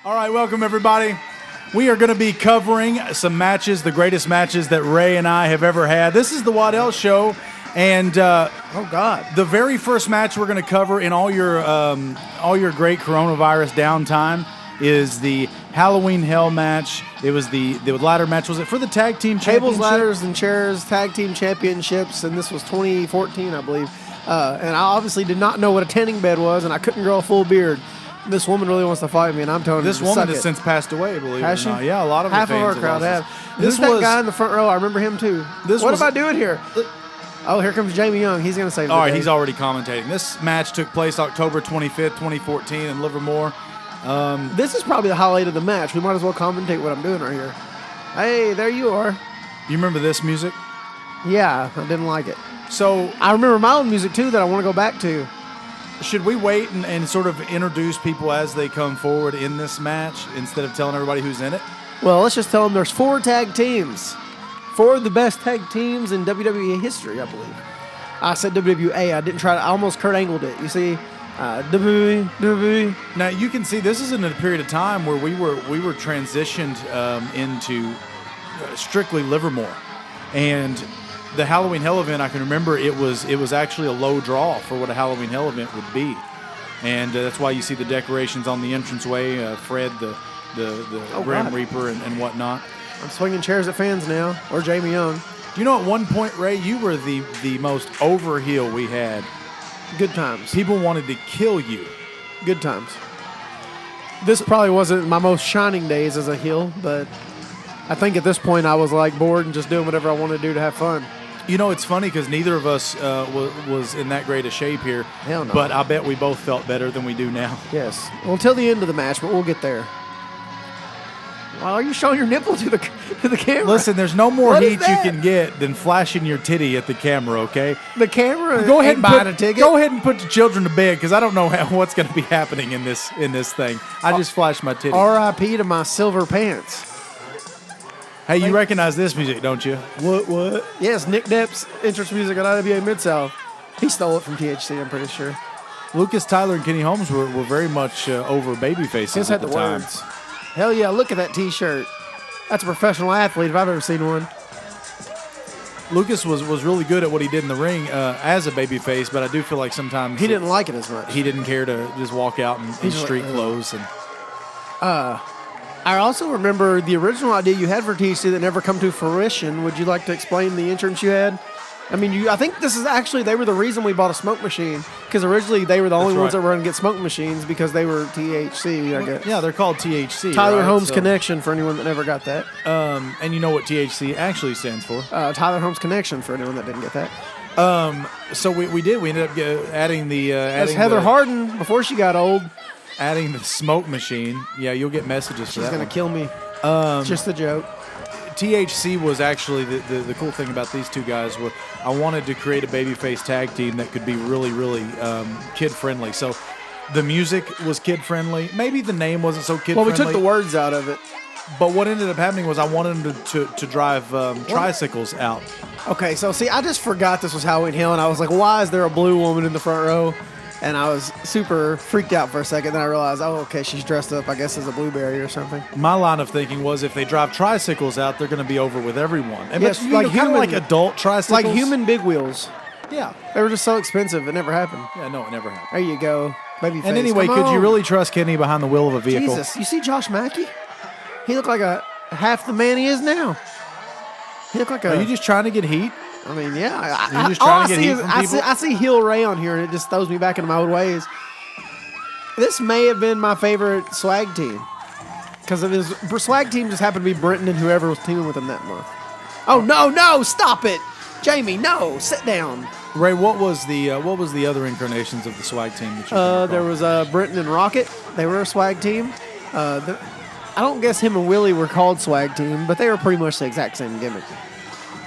All right, welcome everybody. We are going to be covering some matches, the greatest matches that Ray and I have ever had. This is the Waddell Show, and the very first match we're going to cover in all your great coronavirus downtime is the Halloween Hell match. It was the ladder match. Was it for the tag team championship? Tables, ladders, and chairs tag team championships, and this was 2014, I believe. And I obviously did not know what a tanning bed was, and I couldn't grow a full beard. This woman really wants to fight me, and I'm telling her this to woman suck has it. since passed away, believe it Has or not. she? Yeah, a lot of half the of fans our crowd have. have. This that guy in the front row. I remember him too. What am I doing here? Oh, here comes Jamie Young. He's going to save the All right, day. he's already commentating. This match took place October 25th, 2014 in Livermore. This is probably the highlight of the match. We might as well commentate what I'm doing right here. Hey, there you are. You remember this music? Yeah, I didn't like it. So I remember my own music too that I want to go back to. should we wait and sort of introduce people as they come forward in this match instead of telling everybody who's in it? Well, let's just tell them there's 4 tag teams. 4 of the best tag teams in WWE history, I believe. I said WWA. I didn't try to. I almost Kurt Angled it. You see, WWE. Now you can see this is in a period of time where we were transitioned into strictly Livermore, and the Halloween Hell event. I can remember it was actually a low draw for what a Halloween Hell event would be, and that's why you see the decorations on the entranceway. Fred, the Grim Reaper, and whatnot. I'm swinging chairs at fans now, or Jamie Young. You know, at one point, Ray, you were the most over heel we had. Good times. People wanted to kill you. Good times. This probably wasn't my most shining days as a heel, but I think at this point I was like bored and just doing whatever I wanted to do to have fun. You know, it's funny because neither of us was in that great a shape here. Hell no. But I bet we both felt better than we do now. Yes. Well, until the end of the match, but we'll get there. Why are you showing your nipple to the camera? Listen, there's no more What is heat you that? can get than flashing your titty at the camera, okay? The camera. Go ahead ain't and buying a ticket. Go ahead and put the children to bed because I don't know what's going to be happening in this thing. I just flashed my titty. R.I.P. to my silver pants. Hey, you recognize this music, don't you? What? Yes, Nick Depp's entrance music on IWA Mid-South. He stole it from THC, I'm pretty sure. Lucas, Tyler, and Kenny Holmes were very much over baby faces Just at had the the time. words. Hell yeah, look at that T-shirt. That's a professional athlete if I've ever seen one. Lucas was really good at what he did in the ring as a baby face, but I do feel like sometimes He didn't like it as much. he didn't care to just walk out in street clothes. And I also remember the original idea you had for THC that never come to fruition. Would you like to explain the entrance you had? I mean, I think this is actually, they were the reason we bought a smoke machine, because originally they were the only ones that were going to get smoke machines because they were THC, I guess. Yeah, they're called THC. Tyler right? Holmes So, Connection for anyone that never got that. and you know what THC actually stands for? Tyler Holmes Connection for anyone that didn't get that. So we ended up adding the That's Heather Harden before she got old. adding the smoke machine. Yeah, you'll get messages for She's that. going to kill me. Just a joke. THC was actually the cool thing about these two guys were I wanted to create a babyface tag team that could be really, really kid-friendly. So the music was kid-friendly. Maybe the name wasn't so kid-friendly. Well, we took the words out of it. But what ended up happening was I wanted them to drive tricycles out. Okay, so see, I just forgot this was Halloween Hill, and I was like, why is there a blue woman in the front row? And I was super freaked out for a second. Then I realized, oh, okay, she's dressed up, I guess, as a blueberry or something. My line of thinking was if they drive tricycles out, they're going to be over with everyone. And Yes, kind of like adult tricycles. Like human big wheels. Yeah. They were just so expensive, it never happened. Yeah, no, it never happened. There you go, babyface. And anyway, Come could you on. really trust Kenny behind the wheel of a vehicle? Jesus, you see Josh Mackey? He looked like half the man he is now. He looked like Are you just trying to get heat? I mean, yeah. You're just trying to get heat from people? I see Heel Ray on here, and it just throws me back into my old ways. This may have been my favorite swag team. Because his swag team just happened to be Brenton and whoever was teaming with him that month. Oh, no, stop it. Jamie, no, sit down. Ray, what was the other incarnations of the swag team that you can There recall? was Brenton and Rocket. They were a swag team. I don't guess him and Willie were called swag team, but they were pretty much the exact same gimmick.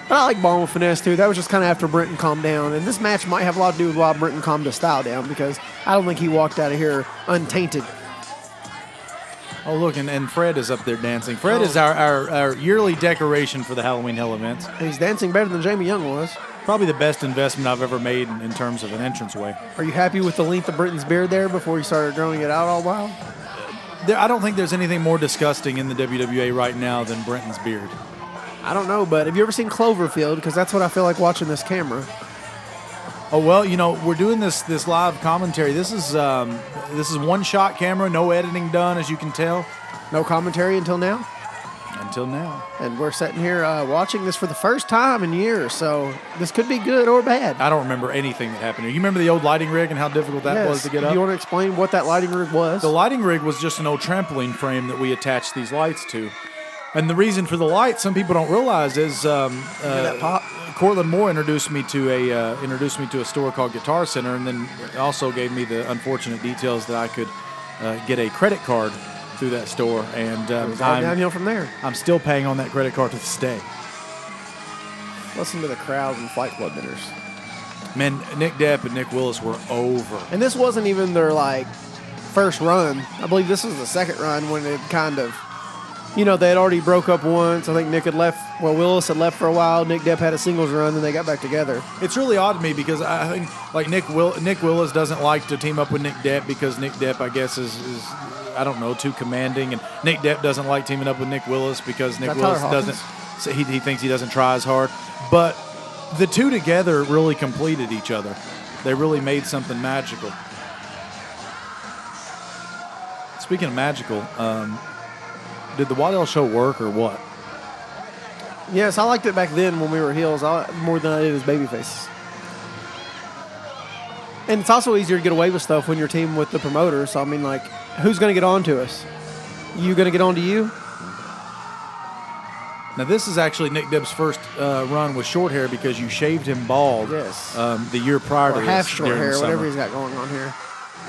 But I like Ball with Finesse, too. That was just kind of after Brenton calmed down. And this match might have a lot to do with why Brenton calmed his style down, because I don't think he walked out of here untainted. Oh, look, and Fred is up there dancing. Fred is our yearly decoration for the Halloween Hell events. He's dancing better than Jamie Young was. Probably the best investment I've ever made in terms of an entranceway. Are you happy with the length of Brenton's beard there before he started growing it out all wild? I don't think there's anything more disgusting in the WWA right now than Brenton's beard. I don't know, but have you ever seen Cloverfield? Because that's what I feel like watching this camera. Oh well, we're doing this live commentary. This is one shot camera, no editing done, as you can tell. No commentary until now. Until now. And we're sitting here watching this for the first time in years, so this could be good or bad. I don't remember anything that happened here. You remember the old lighting rig and how difficult that was to get up? Do you want to explain what that lighting rig was? The lighting rig was just an old trampoline frame that we attached these lights to. And the reason for the light, some people don't realize, is that pop? Cortland Moore introduced me to a store called Guitar Center, and then also gave me the unfortunate details that I could get a credit card through that store, and I'm downhill from there. I'm still paying on that credit card to this day. Listen to the crowd and Flight Club dinners. Man, Nick Depp and Nick Willis were over. And this wasn't even their first run. I believe this was the second run when it kind of, they had already broke up once. I think Nick had left. Well, Willis had left for a while. Nick Depp had a singles run, then they got back together. It's really odd to me because I think Nick Willis doesn't like to team up with Nick Depp because Nick Depp, I guess, is I don't know, too commanding, and Nick Depp doesn't like teaming up with Nick Willis because Nick Willis doesn't. So he thinks he doesn't try as hard, but the two together really completed each other. They really made something magical. Speaking of magical, did the Waddell Show work or what? Yes, I liked it back then when we were heels more than I did as babyfaces. And it's also easier to get away with stuff when you're teaming with the promoter. So, who's going to get on to us? You going to get on to you? Now, this is actually Nick Depp's first run with short hair because you shaved him bald the year prior to this. Or half short hair, whatever he's got going on here.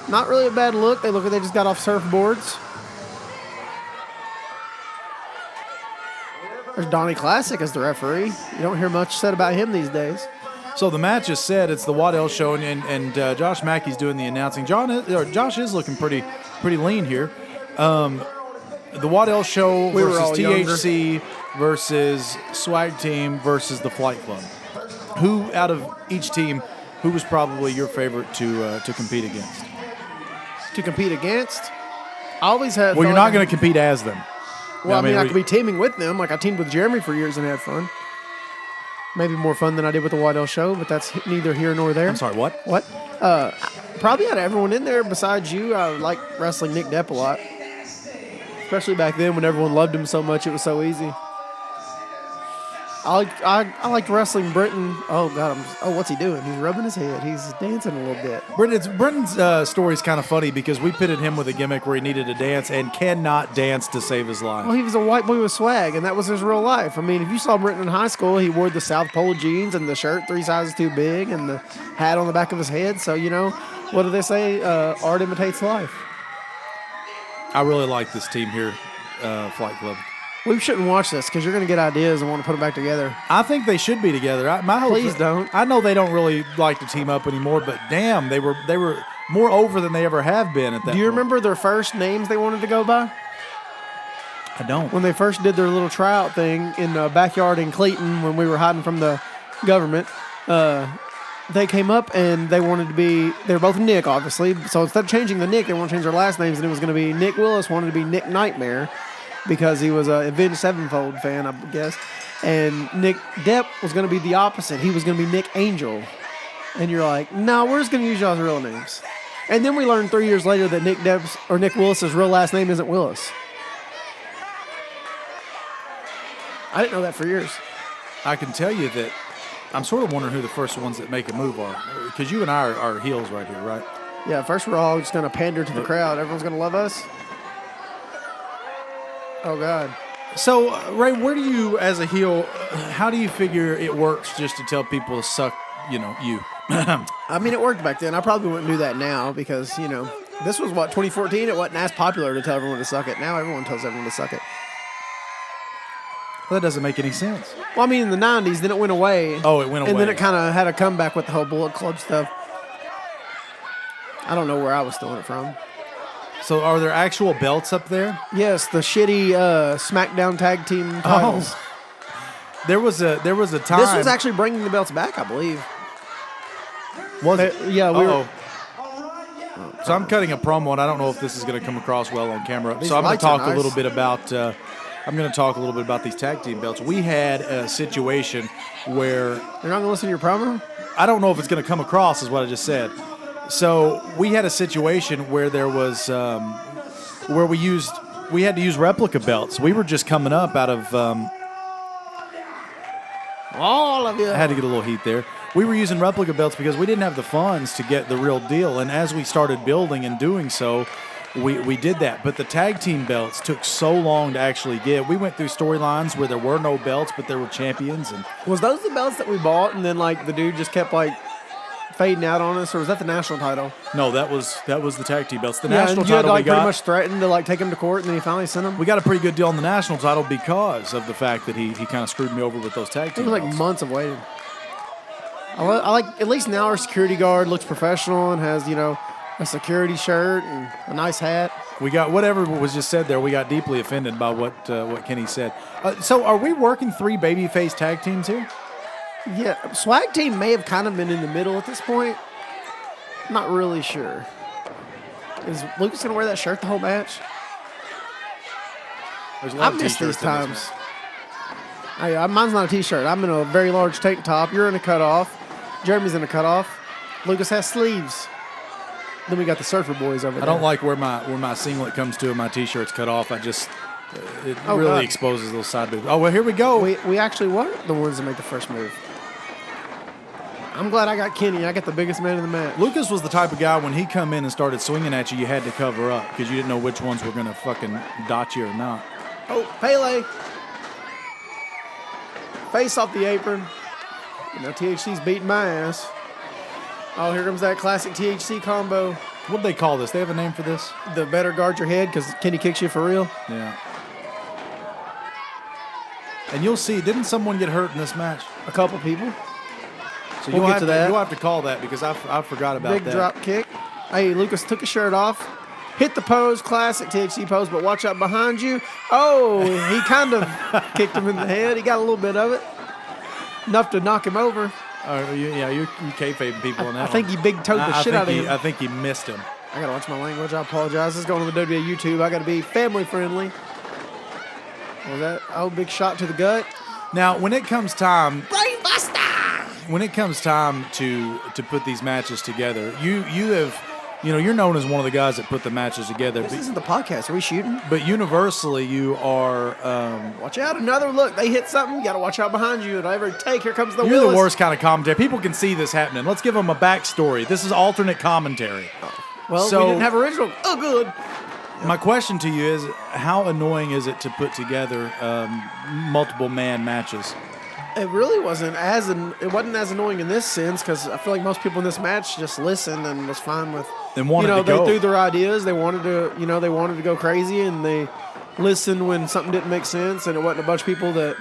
Not really a bad look. They look like they just got off surfboards. There's Donnie Classic as the referee. You don't hear much said about him these days. So the match is set. It's the Waddell Show, and Josh Mackey's doing the announcing. Josh is looking pretty lean here. The Waddell Show versus THC versus Swag Team versus the Flight Club. Who out of each team, who was probably your favorite to compete against? To compete against? I always had. Well, you're not going to compete as them. Well, I could be teaming with them. I teamed with Jeremy for years and had fun. Maybe more fun than I did with the Waddell Show, but that's neither here nor there. I'm sorry, what? What? Probably out of everyone in there besides you, I like wrestling Nick Depp a lot. Especially back then when everyone loved him so much, it was so easy. I liked wrestling Brenton. Oh, God. What's he doing? He's rubbing his head. He's dancing a little bit. Brenton's story is kind of funny because we pitted him with a gimmick where he needed to dance and cannot dance to save his life. Well, he was a white boy with swag, and that was his real life. If you saw Brenton in high school, he wore the South Pole jeans and the shirt 3 sizes too big and the hat on the back of his head. So, what do they say? Art imitates life. I really like this team here, Flight Club. We shouldn't watch this because you're going to get ideas and want to put them back together. I think they should be together. Please don't. I know they don't really like to team up anymore, but damn, they were more over than they ever have been at that point. Do you remember their first names they wanted to go by? I don't. When they first did their little tryout thing in the backyard in Clayton when we were hiding from the government, they came up and they wanted to be, they were both Nick, obviously. So instead of changing the Nick, they want to change their last names, and it was going to be Nick Willis wanted to be Nick Nightmare, because he was a Avenged Sevenfold fan, I guess. And Nick Depp was going to be the opposite. He was going to be Nick Angel. And you're like, no, we're just going to use y'all's real names. And then we learned 3 years later that Nick Willis's real last name isn't Willis. I didn't know that for years. I can tell you that I'm sort of wondering who the first ones that make a move are. Because you and I are heels right here, right? Yeah, first we're all just going to pander to the crowd. Everyone's going to love us. Oh, God. So, Ray, where do you, as a heel, how do you figure it works just to tell people to suck, you? It worked back then. I probably wouldn't do that now because, this was, 2014? It wasn't as popular to tell everyone to suck it. Now everyone tells everyone to suck it. Well, that doesn't make any sense. Well, in the 90s, then it went away. Oh, it went away. And then it kind of had a comeback with the whole Bullet Club stuff. I don't know where I was stealing it from. So are there actual belts up there? Yes, the shitty SmackDown tag team titles. Oh. There was a time. This was actually bringing the belts back, I believe. Was it? Yeah, we were. So I'm cutting a promo, and I don't know if this is going to come across well on camera. These So I'm going lights to are talk nice. a little bit about. I'm going to talk a little bit about these tag team belts. We had a situation where You're not going to listen to your promo? I don't know if it's going to come across, is what I just said. So we had a situation where there was where we had to use replica belts. We were just coming up out of. All of you. I had to get a little heat there. We were using replica belts because we didn't have the funds to get the real deal. And as we started building and doing so, we did that. But the tag team belts took so long to actually get. We went through storylines where there were no belts, but there were champions. And Was those the belts that we bought and then like the dude just kept like fading out on us, or was that the national title? no, that was the tag team belts. The Yeah, national and you had title like we pretty got. much threatened to like take him to court, and then he finally sent him. We got a pretty good deal on the national title because of the fact that he kind of screwed me over with those tag It team was like belts. months of waiting. I like at least now our security guard looks professional and has a security shirt and a nice hat. We got whatever was just said there. We got deeply offended by what Kenny said. So are we working 3 babyface tag teams here? Yeah, Swag Team may have kind of been in the middle at this point. Not really sure. Is Lucas gonna wear that shirt the whole match? There's a I lot of miss t-shirts these in this times. match. Mine's not a t-shirt. I'm in a very large tank top. You're in a cutoff. Jeremy's in a cutoff. Lucas has sleeves. Then we got the Surfer Boys over there. I don't like where my singlet comes to and my t-shirt's cut off. It Oh, really God. exposes those side boobs. Oh, well, here we go. We actually weren't the ones that make the first move. I'm glad I got Kenny. I got the biggest man in the match. Lucas was the type of guy when he come in and started swinging at you, you had to cover up because you didn't know which ones were going to fucking dot you or not. Oh, Pele. Face off the apron. THC's beating my ass. Oh, here comes that classic THC combo. What'd they call this? They have a name for this? The better guard your head because Kenny kicks you for real. Yeah. And you'll see, didn't someone get hurt in this match? A couple people. So We'll you'll get have to that. You'll have to call that because I forgot about Big that. drop kick. Hey, Lucas took his shirt off. Hit the pose, classic THC pose, but watch out behind you. Oh, he kind of kicked him in the head. He got a little bit of it. Enough to knock him over. You kayfabing people on that I think one. he big-toed the shit out of him. I think he missed him. I gotta watch my language. I apologize. This is going on the WWA YouTube. I gotta be family friendly. What was that? Oh, big shot to the gut. Now, when it comes time, Brainbuster! when it comes time to put these matches together, you have, you're known as one of the guys that put the matches together. This isn't the podcast. Are we shooting? But universally, you are Watch out. Another look. They hit something. You gotta watch out behind you. At every take, here comes the you're Willis. the worst kind of commentator. People can see this happening. Let's give them a backstory. This is alternate commentary. Well, So- we didn't have original. Oh, good. My question to you is, how annoying is it to put together multiple man matches? It really wasn't as annoying in this sense because I feel like most people in this match just listened and was fine with. And wanted to they go. threw their ideas. They wanted to go crazy, and they listened when something didn't make sense. And it wasn't a bunch of people that,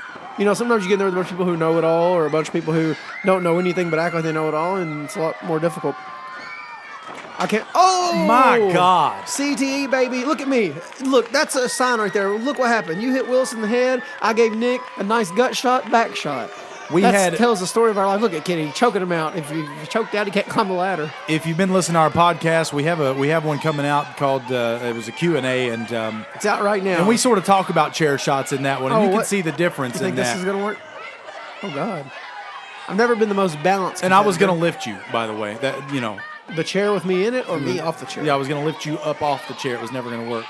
sometimes you get in there with a bunch of people who know it all, or a bunch of people who don't know anything but act like they know it all, and it's a lot more difficult. I can't. Oh My God. CTE, baby. Look at me. Look, that's a sign right there. Look what happened. You hit Wilson in the head. I gave Nick a nice gut shot, back shot. That tells the story of our life. Look at Kenny choking him out. If you choked out, he can't climb the ladder. If you've been listening to our podcast, we have one coming out called it was a Q&A, and It's out right now. and we sort of talk about chair shots in that one, and Oh, you can what? see the difference You think in this that. is going to work? Oh, God. I've never been the most balanced. And I was going to competitor. lift you, by the way. That The chair with me in it or me off the chair? yeah, I was going to lift you up off the chair. It was never going to work.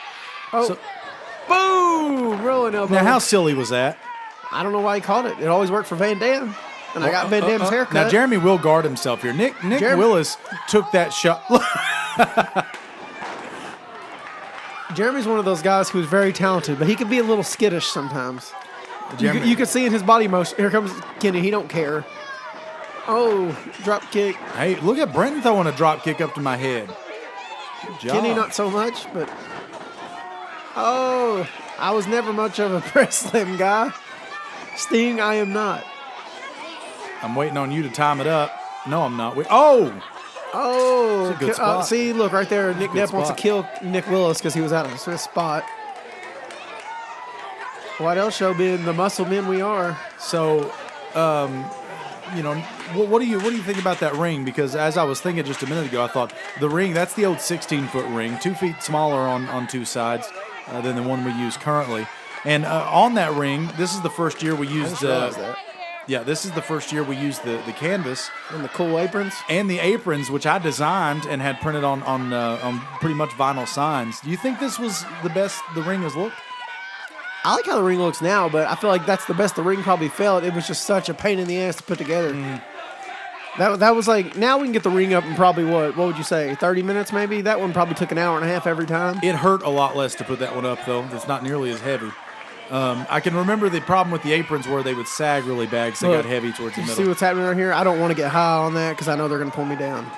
Oh. So- Boom! Rolling elbow. Now, how silly was that? I don't know why he called it. It always worked for Van Dam. And I got Van Dam's haircut. Now, Jeremy will guard himself here. Nick Jeremy- Willis took that shot. Jeremy's one of those guys who's very talented, but he can be a little skittish sometimes. Jeremy- You can see in his body motion. Here comes Kenny. He don't care. Oh, drop kick. Hey, look at Brenton throwing a drop kick up to my head. Good job. Kenny not so much, but oh, I was never much of a press slam guy. Sting, I am not. I'm waiting on you to time it up. No, I'm not. Oh, It's a good spot. see, look right there. Nick Good Depp wants to spot. kill Nick Willis because he was out of his spot. Waddell Show being the muscle men we are. So, what do you think about that ring? Because as I was thinking just a minute ago, I thought the ring, that's the old 16-foot ring, 2 feet smaller on two sides than the one we use currently. And on that ring, this is the first year we used. This is the first year we used the canvas and the cool aprons and the aprons, which I designed and had printed on pretty much vinyl signs. Do you think this was the best the ring has looked? I like how the ring looks now, but I feel like that's the best the ring probably felt. It was just such a pain in the ass to put together. That was like, now we can get the ring up in probably what would you say, 30 minutes maybe? That one probably took an hour and a half every time. It hurt a lot less to put that one up, though. It's not nearly as heavy. I can remember the problem with the aprons where they would sag really bad because they got heavy towards the middle. See what's happening right here? I don't want to get high on that because I know they're going to pull me down.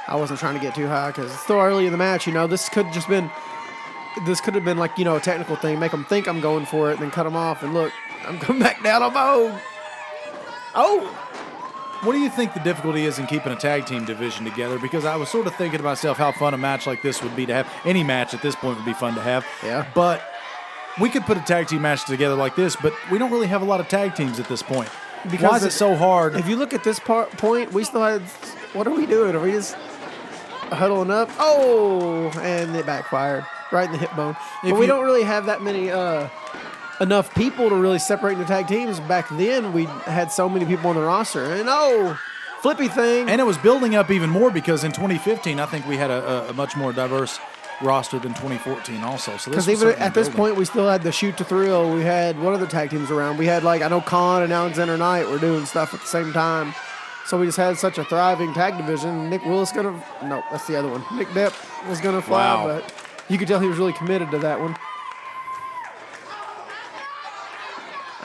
I wasn't trying to get too high because it's still early in the match. This could have been like, a technical thing. Make them think I'm going for it and then cut them off. And look, I'm coming back down on my own. Oh! What do you think the difficulty is in keeping a tag team division together? Because I was sort of thinking to myself how fun a match like this would be to have. Any match at this point would be fun to have. Yeah. But we could put a tag team match together like this, but we don't really have a lot of tag teams at this point. Because why is it so hard? If you look at this point, we still had. What are we doing? Are we just huddling up? Oh, and it backfired right in the hip bone. But we don't really have that many enough people to really separate the tag teams. Back then, we had so many people on the roster, and flippy thing. And it was building up even more because in 2015, I think we had a much more diverse roster than 2014 also. So because even at this point, we still had the Shoot to Thrill. We had what other tag teams around? We had I know Khan and Alexander Knight were doing stuff at the same time. So we just had such a thriving tag division. Nick Willis no, that's the other one. Nick Depp was gonna fly, but you could tell he was really committed to that one.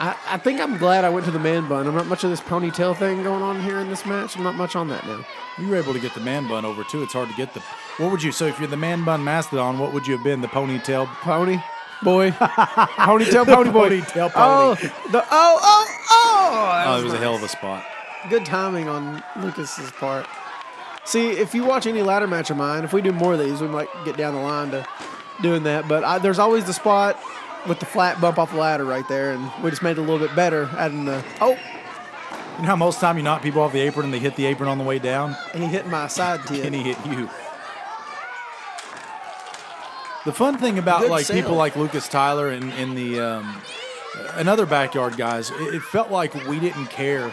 I think I'm glad I went to the man bun. I'm not much of this ponytail thing going on here in this match. I'm not much on that now. You were able to get the man bun over too. It's hard to get what would you? So if you're the man bun mastodon, what would you have been? The ponytail pony boy, ponytail pony boy, ponytail pony. Oh! It was a hell of a spot. Good timing on Lucas's part. See, if you watch any ladder match of mine, if we do more of these, we might get down the line to doing that. But there's always the spot with the flat bump off the ladder right there, and we just made it a little bit better, adding the You know how most time you knock people off the apron and they hit the apron on the way down? And he hit my side tip. And he hit you. The fun thing about people like Lucas Tyler and the and other backyard guys, it felt like we didn't care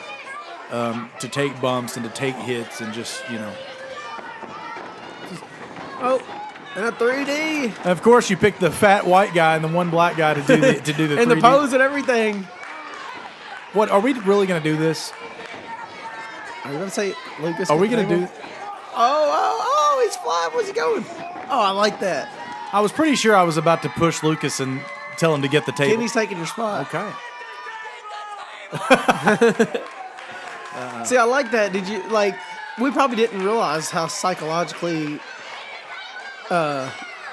to take bumps and to take hits and just, And a 3D. And of course, you picked the fat white guy and the one black guy to do the 3D. And the pose and everything. What, are we really going to do this? Are you going to say Lucas? Are we going to do... Oh, he's flying. Where's he going? Oh, I like that. I was pretty sure I was about to push Lucas and tell him to get the table. Kenny's taking your spot. Okay. See, I like that. Did you, we probably didn't realize how psychologically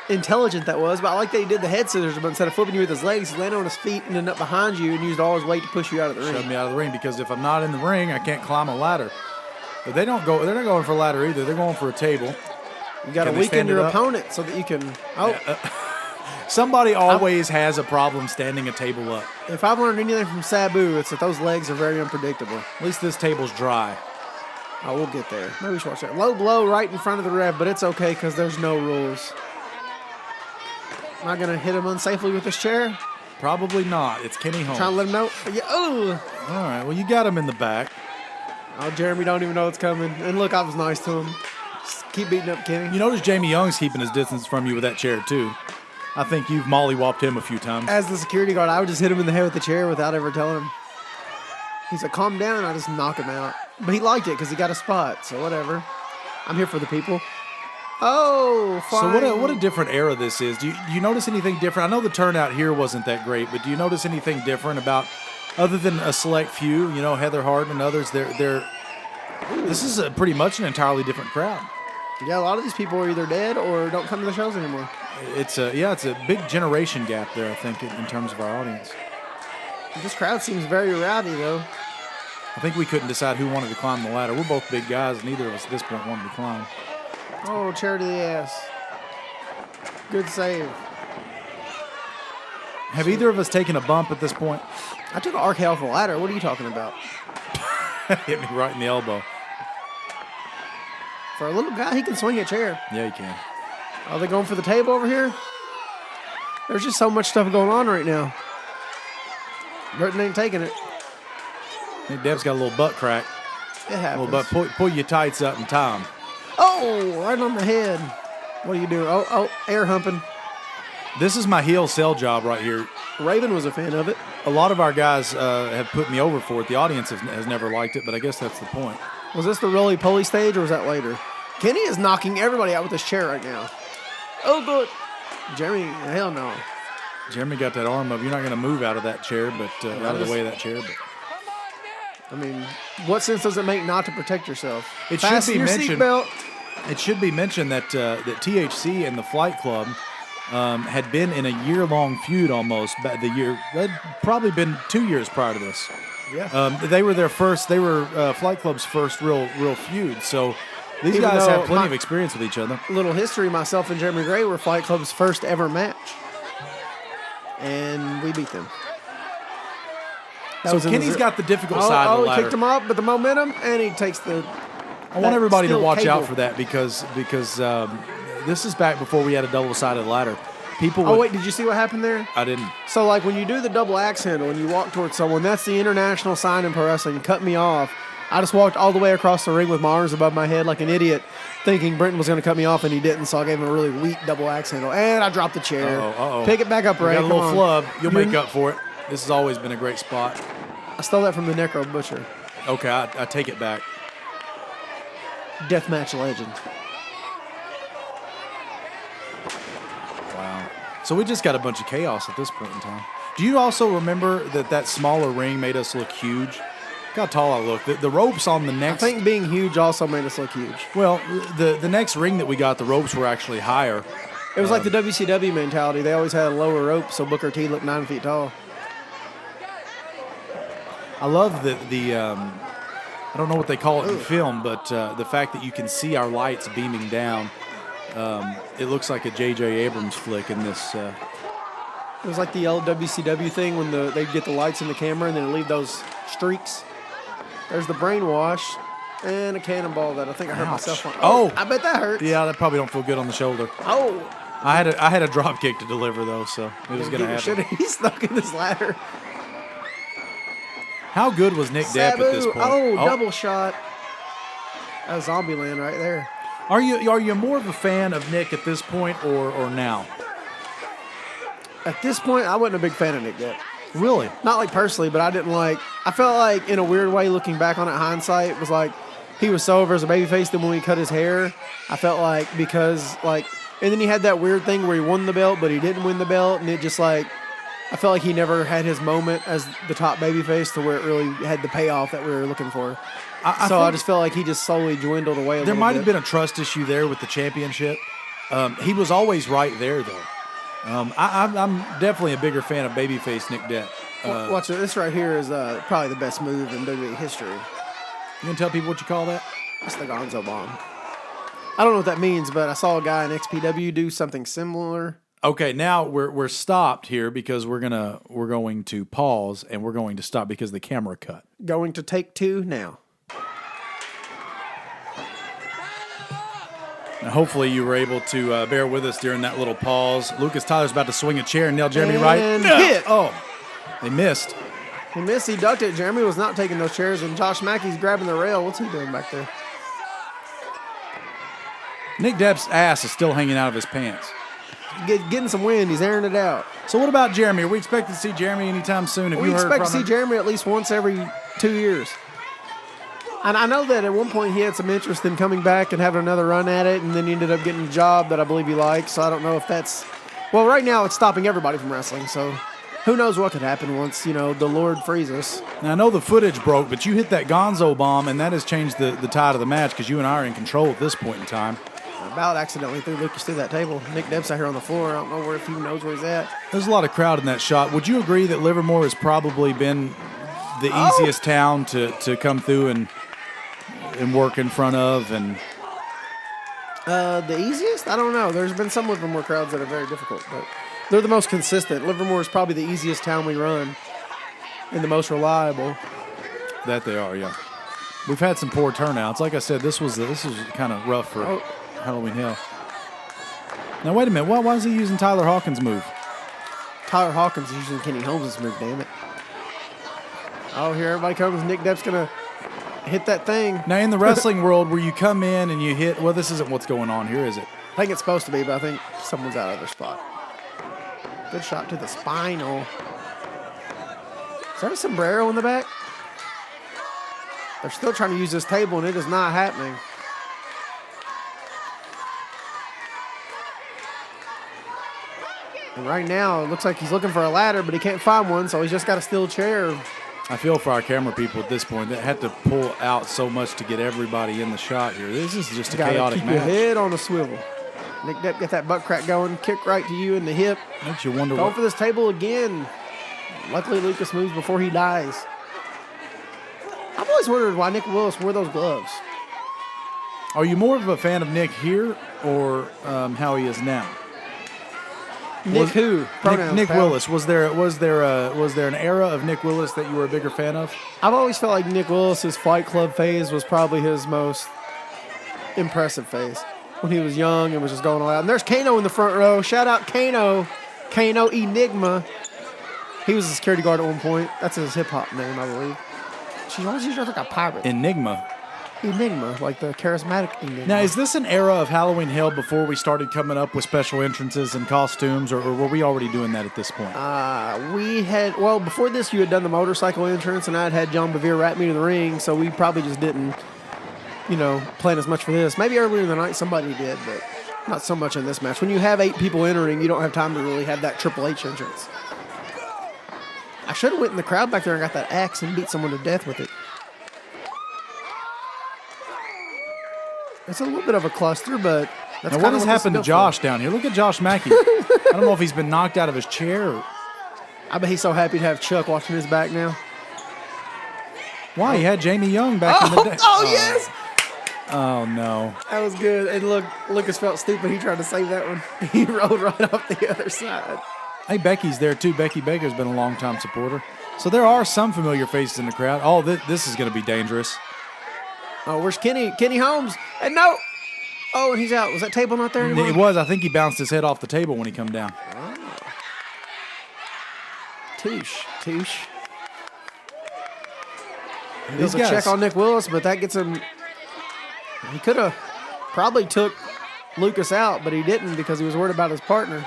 intelligent that was, but I like that he did the head scissors, but instead of flipping you with his legs, he landed on his feet and then up behind you and used all his weight to push you out of the ring. Shoved me out of the ring because if I'm not in the ring, I can't climb a ladder. But they're not going for a ladder either. They're going for a table. You got to weaken your opponent so that you can... Somebody always has a problem standing a table up. If I've learned anything from Sabu, it's that those legs are very unpredictable. At least this table's dry. Oh, we'll get there. Maybe we should watch that. Low blow right in front of the ref, but it's okay because there's no rules. Am I going to hit him unsafely with this chair? Probably not. It's Kenny Holmes. Trying to let him know? Yeah. Oh! All right. Well, you got him in the back. Oh, Jeremy don't even know it's coming. And look, I was nice to him. Just keep beating up Kenny. You notice Jamie Young's keeping his distance from you with that chair, too. I think you've mollywopped him a few times. As the security guard, I would just hit him in the head with the chair without ever telling him. He's like, calm down, and I just knock him out. But he liked it because he got a spot, so whatever. I'm here for the people. Oh, fine. So what a different era this is. Do you notice anything different? I know the turnout here wasn't that great, but do you notice anything different about, other than a select few, Heather Hart and others, this is pretty much an entirely different crowd. Yeah, a lot of these people are either dead or don't come to the shows anymore. It's a big generation gap there, I think, in terms of our audience. This crowd seems very rowdy, though. I think we couldn't decide who wanted to climb the ladder. We're both big guys, and neither of us at this point wanted to climb. Oh, chair to the ass. Good save. Have either of us taken a bump at this point? I took an arc off the ladder. What are you talking about? Hit me right in the elbow. For a little guy, he can swing a chair. Yeah, he can. Are they going for the table over here? There's just so much stuff going on right now. Burton ain't taking it. Nick Deb's got a little butt crack. It happens. Pull your tights up and tie 'em. Oh, right on the head. What are you doing? Oh, air humping. This is my heel sell job right here. Raven was a fan of it. A lot of our guys have put me over for it. The audience has never liked it, but I guess that's the point. Was this the roly-poly stage, or was that later? Kenny is knocking everybody out with this chair right now. Oh, good. Jeremy, hell no. Jeremy got that arm up. You're not going to move out of that chair, but out of the way of that chair. But I mean, what sense does it make not to protect yourself? It Fasten should be your mentioned. seatbelt. It should be mentioned that that THC and the Flight Club had been in a year-long feud almost. But they'd probably been 2 years prior to this. Yeah. They were Flight Club's first real feud. So these Even guys though have plenty of experience with each other. Little history, myself and Jeremy Gray were Flight Club's first ever match. And we beat them. So Kenny's got the difficult side of the ladder. He kicked him up with the momentum, and he takes the... I want everybody to watch cable. out for that because this is back before we had a double-sided ladder. Wait, did you see what happened there? I didn't. So, like, when you do the double axe handle and you walk towards someone, that's the international sign in pro wrestling. Cut me off. I just walked all the way across the ring with my arms above my head like an idiot, thinking Brenton was going to cut me off, and he didn't, so I gave him a really weak double axe handle. And I dropped the chair. Uh-oh. Pick it back up, Ray. Got a little Come flub. on. You'll make up for it. This has always been a great spot. I stole that from the Necro Butcher. Okay, I take it back. Deathmatch legend. Wow. So we just got a bunch of chaos at this point in time. Do you also remember that smaller ring made us look huge? Look how tall I look. The ropes on the next... I think being huge also made us look huge. Well, the next ring that we got, the ropes were actually higher. It was like the WCW mentality. They always had a lower rope, so Booker T looked 9 feet tall. I love the I don't know what they call it in film, but the fact that you can see our lights beaming down. It looks like a J.J. Abrams flick in this. It was like the old WCW thing when they'd get the lights in the camera and then leave those streaks. There's the brainwash and a cannonball that I think I hurt myself on. Oh, I bet that hurts. Yeah, that probably don't feel good on the shoulder. Oh. I had a drop kick to deliver though, so it was going to happen. He's stuck in this ladder. How good was Nick Depp at this point? Oh, double shot. That was Zombieland right there. Are you more of a fan of Nick at this point or now? At this point, I wasn't a big fan of Nick Depp. Really? Not like personally, but I felt like in a weird way, looking back on it, hindsight, it was like he was so over as a babyface that when he cut his hair, I felt like and then he had that weird thing where he won the belt, but he didn't win the belt, and it just like, I felt like he never had his moment as the top babyface to where it really had the payoff that we were looking for. I just felt like he just slowly dwindled away a little bit. There might have been a trust issue there with the championship. He was always right there, though. I'm definitely a bigger fan of babyface Nick Depp. Watch it. This right here is probably the best move in WWE history. You gonna tell people what you call that? It's the Gonzo Bomb. I don't know what that means, but I saw a guy in XPW do something similar. Okay, now we're stopped here because we're going to pause and we're going to stop because the camera cut. Going to take 2 now. Now, hopefully you were able to bear with us during that little pause. Lucas Tyler's about to swing a chair and nail Jeremy right. Hit. Oh, they missed. He missed. He ducked it. Jeremy was not taking those chairs, and Josh Mackey's grabbing the rail. What's he doing back there? Nick Depp's ass is still hanging out of his pants. Getting some wind. He's airing it out. So what about Jeremy? Are we expecting to see Jeremy anytime soon? We expect to see Jeremy at least once every 2 years. And I know that at one point he had some interest in coming back and having another run at it, and then he ended up getting a job that I believe he liked. So I don't know if that's... Well, right now it's stopping everybody from wrestling, so who knows what could happen once, the Lord frees us. Now, I know the footage broke, but you hit that Gonzo bomb, and that has changed the tide of the match because you and I are in control at this point in time. I about accidentally threw Lucas through that table. Nick Depp's out here on the floor. I don't know if he knows where he's at. There's a lot of crowd in that shot. Would you agree that Livermore has probably been the easiest town to come through and work in front of? And the easiest? I don't know. There's been some Livermore crowds that are very difficult, but they're the most consistent. Livermore is probably the easiest town we run and the most reliable. That they are, yeah. We've had some poor turnouts. Like I said, this was kind of rough for Halloween Hell. Now, wait a minute. Why is he using Tyler Hawkins' move? Tyler Hawkins is using Kenny Holmes' move, damn it. Oh, here everybody comes. Nick Depp's going to hit that thing. Now, in the wrestling world where you come in and you hit, well, this isn't what's going on here, is it? I think it's supposed to be, but I think someone's out of their spot. Good shot to the spinal. Is there a sombrero in the back? They're still trying to use this table, and it is not happening. And right now, it looks like he's looking for a ladder, but he can't find one, so he's just got a steel chair. I feel for our camera people at this point. They had to pull out so much to get everybody in the shot here. This is just a chaotic keep match. Your head on a swivel. Nick Depp, get that butt crack going. Kick right to you in the hip. Makes you wonder Going for this table again. Luckily, Lucas moves before he dies. I've always wondered why Nick Willis wore those gloves. Are you more of a fan of Nick here or how he is now? Nick Nick Willis. Was there an era of Nick Willis that you were a bigger fan of? I've always felt like Nick Willis's Fight Club phase was probably his most impressive phase. When he was young and was just going all out. And there's Kano in the front row. Shout out Kano. Kano Enigma. He was a security guard at one point. That's his hip-hop name, I believe. She always used like a pirate. Enigma, like the charismatic Enigma. Now, is this an era of Halloween Hell before we started coming up with special entrances and costumes, or were we already doing that at this point? Before this, you had done the motorcycle entrance, and I'd had John Bevere wrap me to the ring, so we probably just didn't, plan as much for this. Maybe earlier in the night somebody did, but not so much in this match. When you have 8 people entering, you don't have time to really have that Triple H entrance. I should have went in the crowd back there and got that axe and beat someone to death with it. It's a little bit of a cluster, but that's now, what has happened to Josh down here? Look at Josh Mackey. I don't know if he's been knocked out of his chair. I bet he's so happy to have Chuck watching his back now. Why? He had Jamie Young back in the day. Yes! Oh, no. That was good. And look, Lucas felt stupid. He tried to save that one. He rolled right off the other side. Hey, Becky's there, too. Becky Baker's been a long-time supporter. So there are some familiar faces in the crowd. Oh, this is going to be dangerous. Oh, where's Kenny? Kenny Holmes. And no. Oh, and he's out. Was that table not there anymore? It was. I think he bounced his head off the table when he come down. Oh. Touche. He goes to check on Nick Willis, but that gets him. He could have probably took Lucas out, but he didn't because he was worried about his partner.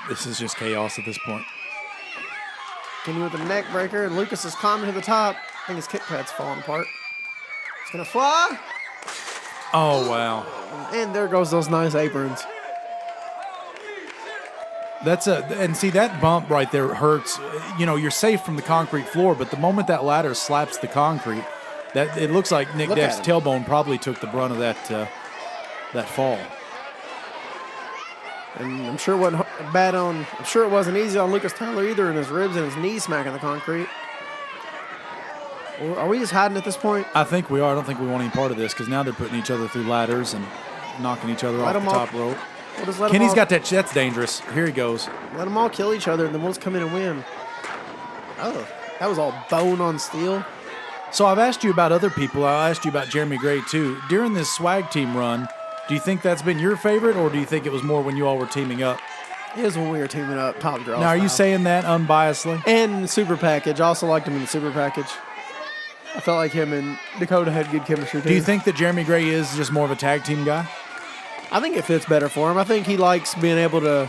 This is just chaos at this point. Kenny with a neck breaker, and Lucas is climbing to the top. I think his kick pad's falling apart. He's going to fly. Oh, wow. And there goes those nice aprons. And see, that bump right there hurts. You're safe from the concrete floor, but the moment that ladder slaps the concrete, that it looks like Nick Depp's tailbone probably took the brunt of that fall. And I'm sure it wasn't easy on Lucas Tyler either, in his ribs and his knees smacking the concrete. Are we just hiding at this point? I think we are. I don't think we want any part of this because now they're putting each other through ladders and knocking each other off the top rope. Kenny's got that. That's dangerous. Here he goes. Let them all kill each other, and then we'll just come in and win. Oh, that was all bone on steel. So I've asked you about other people. I asked you about Jeremy Gray, too. During this swag team run, do you think that's been your favorite, or do you think it was more when you all were teaming up? It was when we were teaming up, top draw. Now, are you saying that unbiasedly? And Super Package. I also liked him in the Super Package. I felt like him and Dakota had good chemistry, too. Do you think that Jeremy Gray is just more of a tag team guy? I think it fits better for him. I think he likes being able to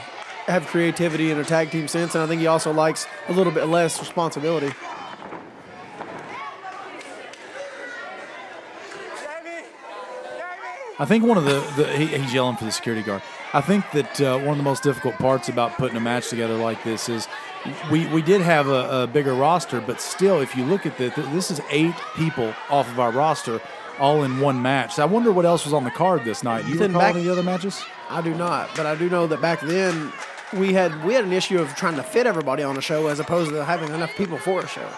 have creativity in a tag team sense, and I think he also likes a little bit less responsibility. I think one of he's yelling for the security guard. I think that one of the most difficult parts about putting a match together like this is we did have a bigger roster, but still, if you look at this is 8 people off of our roster all in one match. So I wonder what else was on the card this night. Do you recall any of the other matches? I do not, but I do know that back then we had an issue of trying to fit everybody on a show as opposed to having enough people for a show.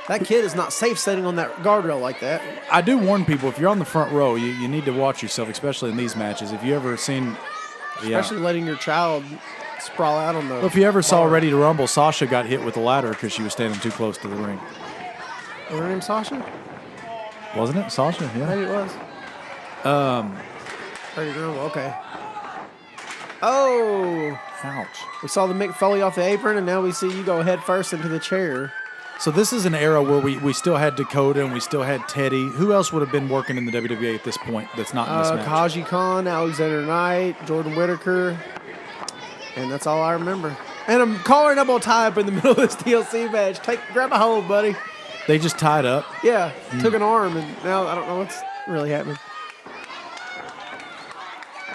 That kid is not safe sitting on that guardrail like that. I do warn people, if you're on the front row, you need to watch yourself, especially in these matches. If you ever seen... Especially letting your child sprawl out on the... Well, if you ever saw Ready to Rumble, Sasha got hit with a ladder because she was standing too close to the ring. Was her name Sasha? Wasn't it Sasha? Yeah. Maybe it was. Pretty girl. Okay. Oh. Ouch. We saw the Mick Foley off the apron, and now we see you go head first into the chair. So this is an era where we still had Dakota and we still had Teddy. Who else would have been working in the WWA at this point that's not in this match? Kaji Khan, Alexander Knight, Jordan Whitaker, and that's all I remember. And a collar and elbow tie up in the middle of this TLC match. Grab a hold, buddy. They just tied up. Yeah, took an arm, and now I don't know what's really happening.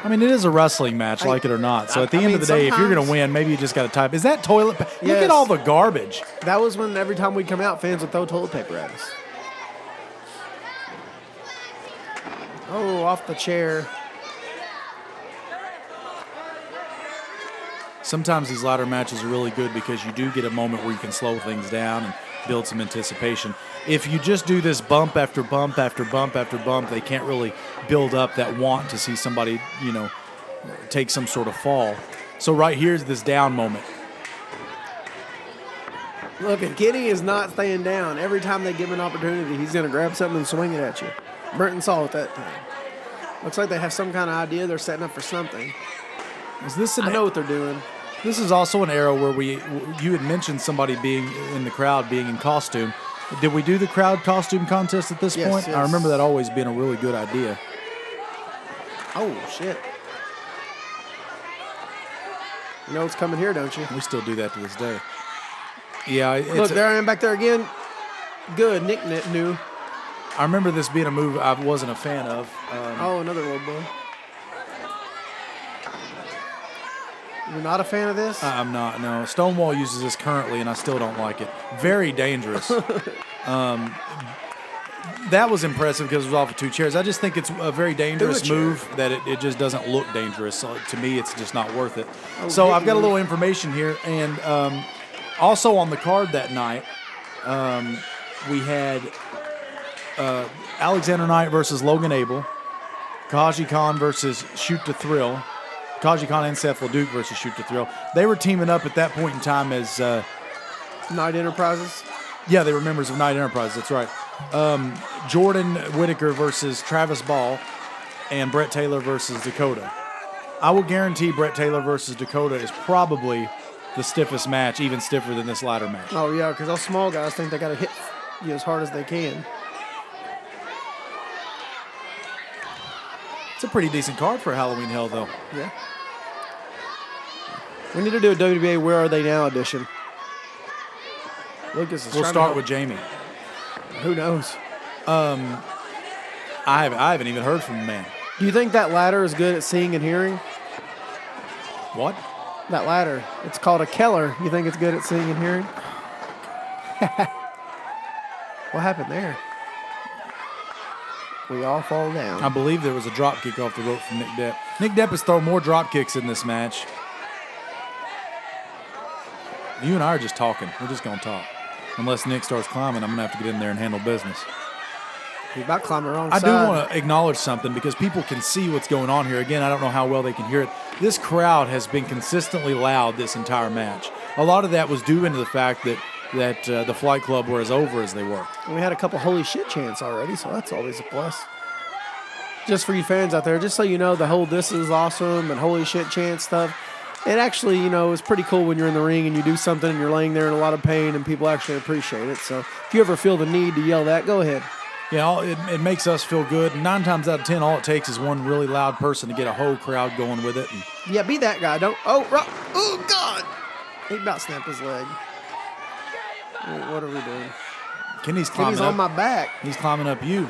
I mean, it is a wrestling match, like it or not. So at the end of the day, if you're going to win, maybe you just got to type. Is that toilet paper? Yes. Look at all the garbage. That was when every time we'd come out, fans would throw toilet paper at us. Oh, off the chair. Sometimes these ladder matches are really good because you do get a moment where you can slow things down and build some anticipation. If you just do this bump after bump after bump after bump, they can't really build up that want to see somebody, take some sort of fall. So right here's this down moment. Look, and Kenny is not staying down. Every time they give him an opportunity, he's going to grab something and swing it at you. Burton saw it that time. Looks like they have some kind of idea. They're setting up for something. I know what they're doing. This is also an era where you had mentioned somebody being in the crowd, being in costume. Did we do the crowd costume contest at this point? Yes. I remember that always being a really good idea. Oh, shit. You know what's coming here, don't you? We still do that to this day. Yeah. Look, there I am back there again. Good. Nick knew. I remember this being a move I wasn't a fan of. Another little boy. You're not a fan of this? I'm not, no. Stonewall uses this currently, and I still don't like it. Very dangerous. That was impressive because it was off of two chairs. I just think it's a very dangerous move that it just doesn't look dangerous. So to me, it's just not worth it. So I've got a little information here. And also on the card that night, we had Alexander Knight versus Logan Abel, Kaji Khan versus Shoot to Thrill, Kaji Khan and Seth LeDuc versus Shoot to Thrill. They were teaming up at that point in time as Knight Enterprises. Yeah, they were members of Knight Enterprises. That's right. Jordan Whitaker versus Travis Ball, and Brett Taylor versus Dakota. I will guarantee Brett Taylor versus Dakota is probably the stiffest match, even stiffer than this ladder match. Oh yeah, because those small guys think they got to hit you as hard as they can. It's a pretty decent card for Halloween Hell, though. Yeah. We need to do a WWA Where Are They Now edition. Lucas is We'll start with Jamie. Who knows? I haven't even heard from the man. Do you think that ladder is good at seeing and hearing? What? That ladder. It's called a Keller. You think it's good at seeing and hearing? What happened there? We all fall down. I believe there was a drop kick off the rope from Nick Depp. Nick Depp has thrown more drop kicks in this match. You and I are just talking. We're just going to talk. Unless Nick starts climbing, I'm going to have to get in there and handle business. He's about climbing the wrong side. I do want to acknowledge something because people can see what's going on here. Again, I don't know how well they can hear it. This crowd has been consistently loud this entire match. A lot of that was due into the fact that the Flight Club were as over as they were. And we had a couple holy shit chants already, so that's always a plus. Just for you fans out there, just so you know, the whole "this is awesome" and holy shit chant stuff, it actually, is pretty cool when you're in the ring and you do something and you're laying there in a lot of pain and people actually appreciate it. So if you ever feel the need to yell that, go ahead. Yeah, it makes us feel good. 9 times out of 10, all it takes is one really loud person to get a whole crowd going with it. And yeah, be that guy. Don't. Oh, God. He about snapped his leg. What are we doing? Kenny's climbing Kenny's on my back. He's climbing up you.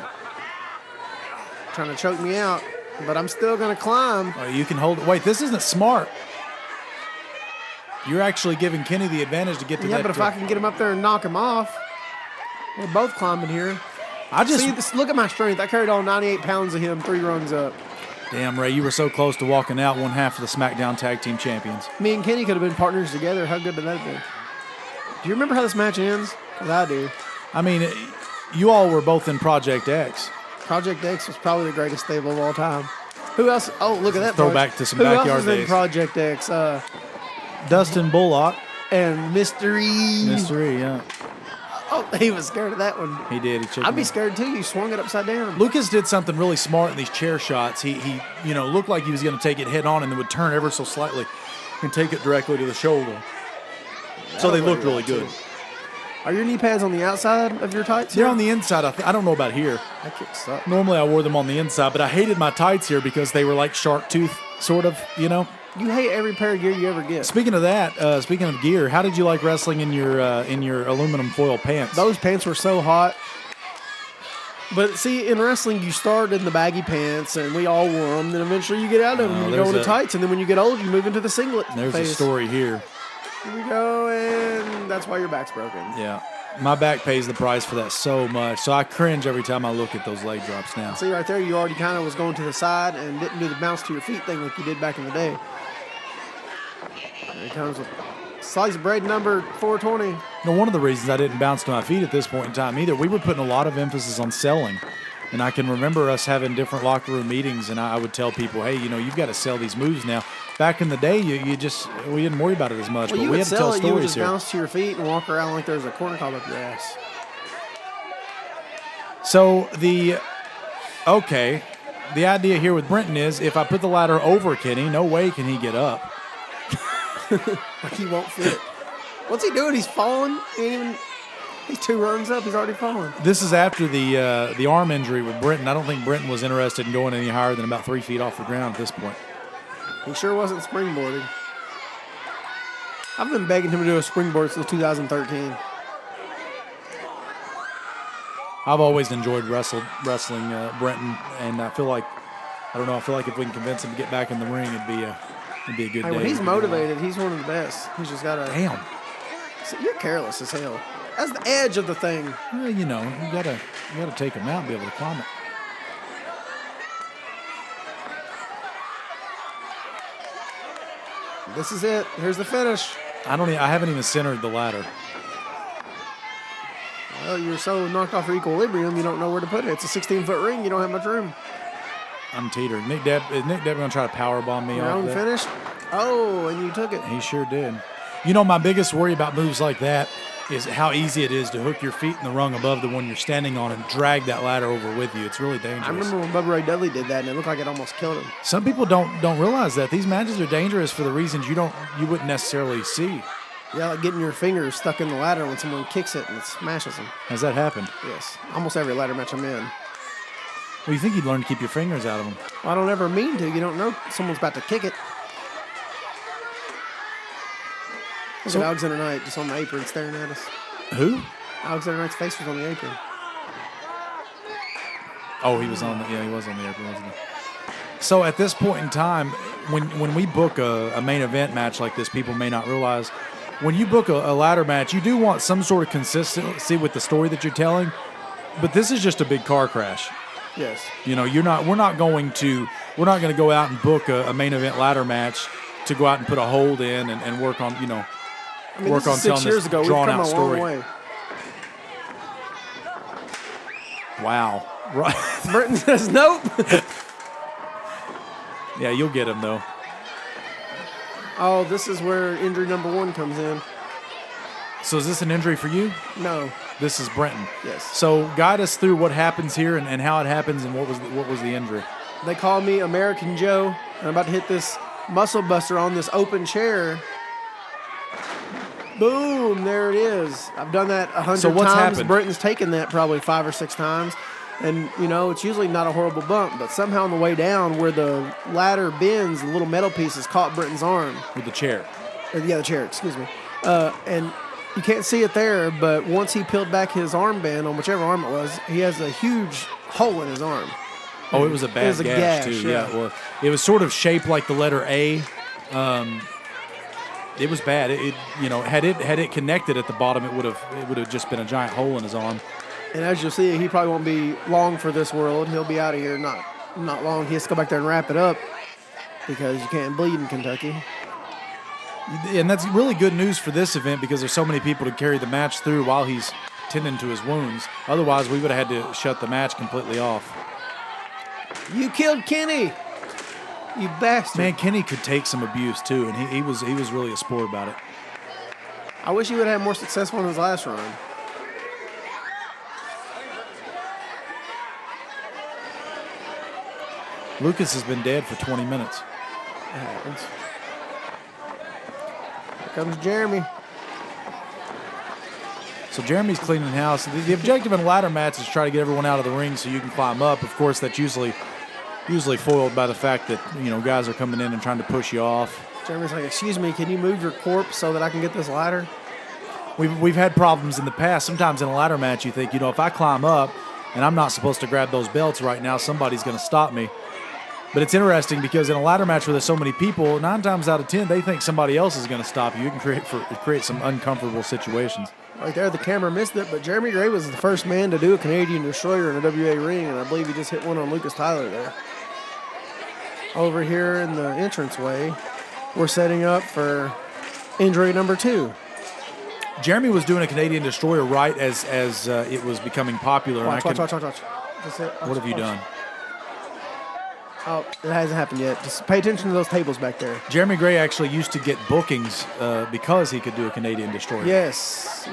Trying to choke me out, but I'm still going to climb. You can hold it. Wait, this isn't smart. You're actually giving Kenny the advantage to get to that. Yeah, but if I can get him up there and knock him off, we're both climbing here. Look at my strength. I carried all 98 pounds of him 3 runs up. Damn, Ray, you were so close to walking out one half of the SmackDown Tag Team Champions. Me and Kenny could have been partners together. How good did that have been? Do you remember how this match ends? Because I do. I mean, you all were both in Project X. Project X was probably the greatest stable of all time. Who else? Oh, look at that. Throwback to some backyard days. Who else was in Project X? Dustin Bullock. And Mystery. Mystery, yeah. Oh, he was scared of that one. He did. I'd be scared too. You swung it upside down. Lucas did something really smart in these chair shots. He looked like he was going to take it head on and then would turn ever so slightly and take it directly to the shoulder. So they looked really good. Are your knee pads on the outside of your tights here? They're on the inside. I don't know about here. That kick sucks. Normally I wore them on the inside, but I hated my tights here because they were like shark tooth, sort of, You hate every pair of gear you ever get. Speaking of that, speaking of gear, how did you like wrestling in your aluminum foil pants? Those pants were so hot. But see, in wrestling, you start in the baggy pants, and we all wore them. Then eventually you get out of them and you go into tights. And then when you get old, you move into the singlet There's phase. a story here. Here we go, and that's why your back's broken. Yeah. My back pays the price for that so much. So I cringe every time I look at those leg drops now. See, right there, you already kind of was going to the side and didn't do the bounce to your feet thing like you did back in the day. There he comes with slice of bread number 420. One of the reasons I didn't bounce to my feet at this point in time either, we were putting a lot of emphasis on selling. And I can remember us having different locker room meetings, and I would tell people, hey, you've got to sell these moves now. Back in the day, we didn't worry about it as much, well, but we had to tell stories you would just here. bounce to your feet and walk around like there's a corn cob up your ass. So the idea here with Brenton is if I put the ladder over Kenny, no way can he get up. Like he won't fit. What's he doing? He's falling. He's 2 rungs up. He's already fallen. This is after the arm injury with Brenton. I don't think Brenton was interested in going any higher than about 3 feet off the ground at this point. He sure wasn't springboarding. I've been begging him to do a springboard since 2013. I've always enjoyed wrestling Brenton, and I feel like if we can convince him to get back in the ring, it'd be a good day. When he's motivated, he's one of the best. He's just got to. Damn. You're careless as hell. That's the edge of the thing. Well, you gotta take him out and be able to climb it. This is it. Here's the finish. I haven't even centered the ladder. Well, you're so knocked off your equilibrium, you don't know where to put it. It's a 16-foot ring. You don't have much room. I'm teetering. Is Nick Deb going to try to powerbomb me Your off own that? finish? Oh, and you took it. He sure did. My biggest worry about moves like that is how easy it is to hook your feet in the rung above the one you're standing on and drag that ladder over with you. It's really dangerous. I remember when WWA Dudley did that, and it looked like it almost killed him. Some people don't realize that. These matches are dangerous for the reasons you wouldn't necessarily see. Yeah, like getting your fingers stuck in the ladder when someone kicks it and it smashes them. Has that happened? Yes. Almost every ladder match I'm in. Well, you think you'd learn to keep your fingers out of them. Well, I don't ever mean to. You don't know someone's about to kick it. Look at Alexander Knight just on the apron staring at us. Who? Alexander Knight's face was on the apron. Oh, he was on the apron, wasn't he? So at this point in time, when we book a main event match like this, people may not realize, when you book a ladder match, you do want some sort of consistency with the story that you're telling, but this is just a big car crash. Yes. We're not going to go out and book a main event ladder match to go out and put a hold in and work on, work on telling this drawn out story. Way. Wow. Right. Brenton says nope. Yeah, you'll get him though. Oh, this is where injury number 1 comes in. So is this an injury for you? No. This is Brenton. Yes. So guide us through what happens here and how it happens and what was the injury. They call me American Joe, and I'm about to hit this muscle buster on this open chair. Boom, there it is. I've done that 100 So what's times. happened? Brenton's taken that probably 5 or 6 times. And, it's usually not a horrible bump, but somehow on the way down where the ladder bends, the little metal pieces caught Brenton's arm. With the chair. The chair, excuse me. And you can't see it there, but once he peeled back his armband on whichever arm it was, he has a huge hole in his arm. Oh, it was a bad gash too. Yeah. Well, it was sort of shaped like the letter A. It was bad. Had it connected at the bottom, it would have just been a giant hole in his arm. And as you'll see, he probably won't be long for this world. He'll be out of here not long. He has to go back there and wrap it up because you can't bleed in Kentucky. And that's really good news for this event because there's so many people to carry the match through while he's tending to his wounds. Otherwise, we would have had to shut the match completely off. You killed Kenny, you bastard. Man, Kenny could take some abuse too, and he was really a sport about it. I wish he would have had more success on his last run. Lucas has been dead for 20 minutes. That happens. Here comes Jeremy. So Jeremy's cleaning house. The objective in a ladder match is to try to get everyone out of the ring so you can climb up. Of course, that's usually foiled by the fact that, guys are coming in and trying to push you off. Jeremy's like, excuse me, can you move your corpse so that I can get this ladder? We've had problems in the past. Sometimes in a ladder match, you think, if I climb up and I'm not supposed to grab those belts right now, somebody's going to stop me. But it's interesting because in a ladder match where there's so many people, 9 times out of 10, they think somebody else is going to stop you. You can create some uncomfortable situations. Right there, the camera missed it, but Jeremy Gray was the first man to do a Canadian Destroyer in a WWA ring, and I believe he just hit one on Lucas Tyler there. Over here in the entranceway, we're setting up for injury number 2. Jeremy was doing a Canadian Destroyer right as it was becoming popular. Watch. That's it. What have you done? Oh, it hasn't happened yet. Just pay attention to those tables back there. Jeremy Gray actually used to get bookings because he could do a Canadian Destroyer. Yes.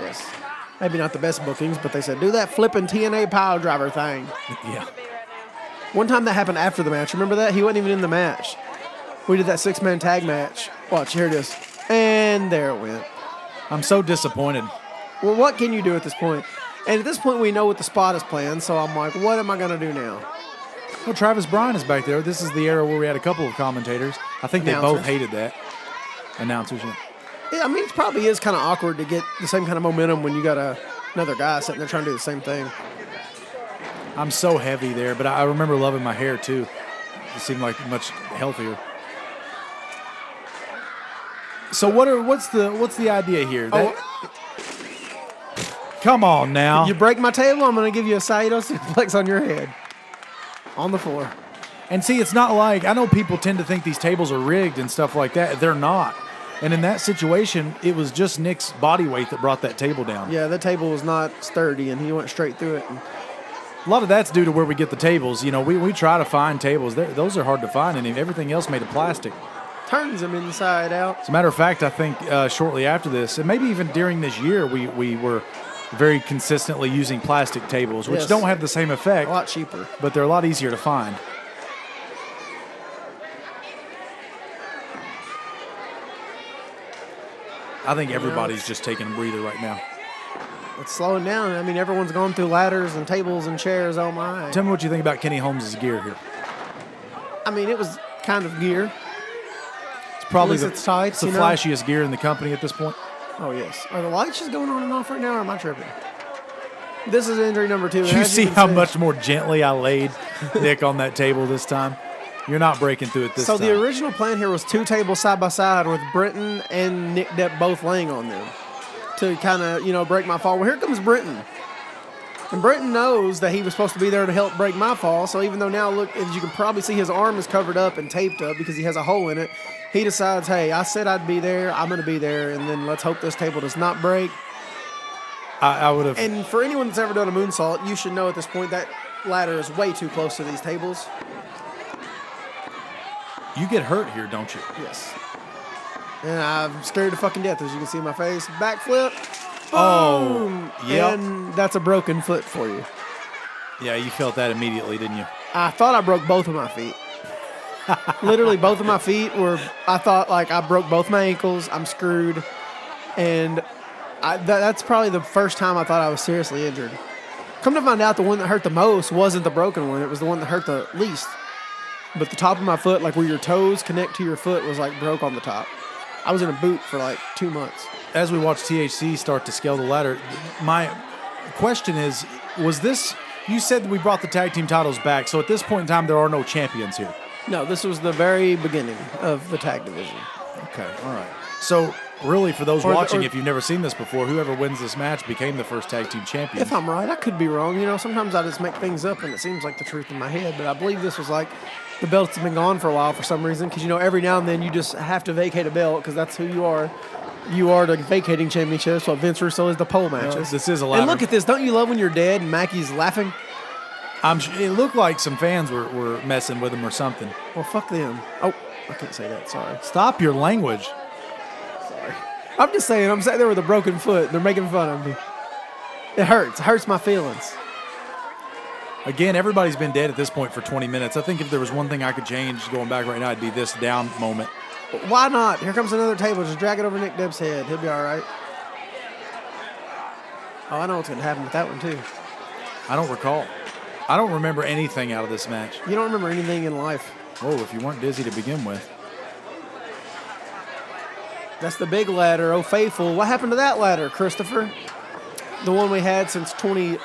Maybe not the best bookings, but they said, do that flipping TNA pile driver thing. Yeah. One time that happened after the match. Remember that? He wasn't even in the match. We did that 6-man tag match. Watch, here it is. And there it went. I'm so disappointed. Well, what can you do at this point? And at this point, we know what the spot is planned, so I'm like, what am I going to do now? Well, Travis Bryan is back there. This is the era where we had a couple of commentators. I think they both hated that. Announcers. Yeah, I mean, it probably is kind of awkward to get the same kind of momentum when you got another guy sitting there trying to do the same thing. I'm so heavy there, but I remember loving my hair, too. It seemed like much healthier. So what's the idea here? Come on now. You break my table, I'm going to give you a Saito suplex on your head. On the floor. And see, it's not like, I know people tend to think these tables are rigged and stuff like that. They're not. And in that situation, it was just Nick's body weight that brought that table down. Yeah, that table was not sturdy, and he went straight through it. And a lot of that's due to where we get the tables. We try to find tables. Those are hard to find, and everything else made of plastic. Turns them inside out. As a matter of fact, I think shortly after this, and maybe even during this year, we were very consistently using plastic tables, which don't have the same effect. A lot cheaper. But they're a lot easier to find. I think everybody's just taking a breather right now. It's slowing down. I mean, everyone's going through ladders and tables and chairs. Oh, my. Tell me what you think about Kenny Holmes' gear here. I mean, it was kind of gear. It's probably it's tights, the flashiest gear in the company at this point. Oh, yes. Are the lights just going on and off right now, or am I tripping? This is injury number 2. You see how much more gently I laid Nick on that table this time? You're not breaking through it this time. So the original plan here was 2 tables side by side with Britton and Nick Depp both laying on them to kind of, break my fall. Well, here comes Britton. And Britton knows that he was supposed to be there to help break my fall, so even though now, look, as you can probably see, his arm is covered up and taped up because he has a hole in it, he decides, hey, I said I'd be there, I'm going to be there, and then let's hope this table does not break. I would have. And for anyone that's ever done a moonsault, you should know at this point that ladder is way too close to these tables. You get hurt here, don't you? Yes. And I'm scared to fucking death, as you can see in my face. Backflip. Boom! Oh, yep. And that's a broken foot for you. Yeah, you felt that immediately, didn't you? I thought I broke both of my feet. Literally, both of my feet were, I thought, like, I broke both my ankles. I'm screwed. And that's probably the first time I thought I was seriously injured. Come to find out, the one that hurt the most wasn't the broken one. It was the one that hurt the least. But the top of my foot, like where your toes connect to your foot, was like broke on the top. I was in a boot for like 2 months. As we watch THC start to scale the ladder, my question is, was this, you said we brought the tag team titles back, so at this point in time, there are no champions here. No, this was the very beginning of the tag division. Okay, all right. So, really, for those watching, if you've never seen this before, whoever wins this match became the first tag team champion. If I'm right, I could be wrong. Sometimes I just make things up and it seems like the truth in my head, but I believe this was like the belts have been gone for a while for some reason because, every now and then you just have to vacate a belt because that's who you are. You are the vacating championships, while Vince Russo is the pole matches. This is a ladder. And look at this. Don't you love when you're dead and Mackey's laughing? It looked like some fans were messing with him or something. Well, fuck them. Oh, I can't say that. Sorry. Stop your language. Sorry. I'm just saying, I'm sitting there with a broken foot. They're making fun of me. It hurts. It hurts my feelings. Again, everybody's been dead at this point for 20 minutes. I think if there was one thing I could change going back right now, it'd be this down moment. Why not? Here comes another table. Just drag it over Nick Deb's head. He'll be all right. Oh, I know what's going to happen with that one, too. I don't recall. I don't remember anything out of this match. You don't remember anything in life. Oh, if you weren't dizzy to begin with. That's the big ladder. Oh, faithful. What happened to that ladder, Christopher? The one we had since 12.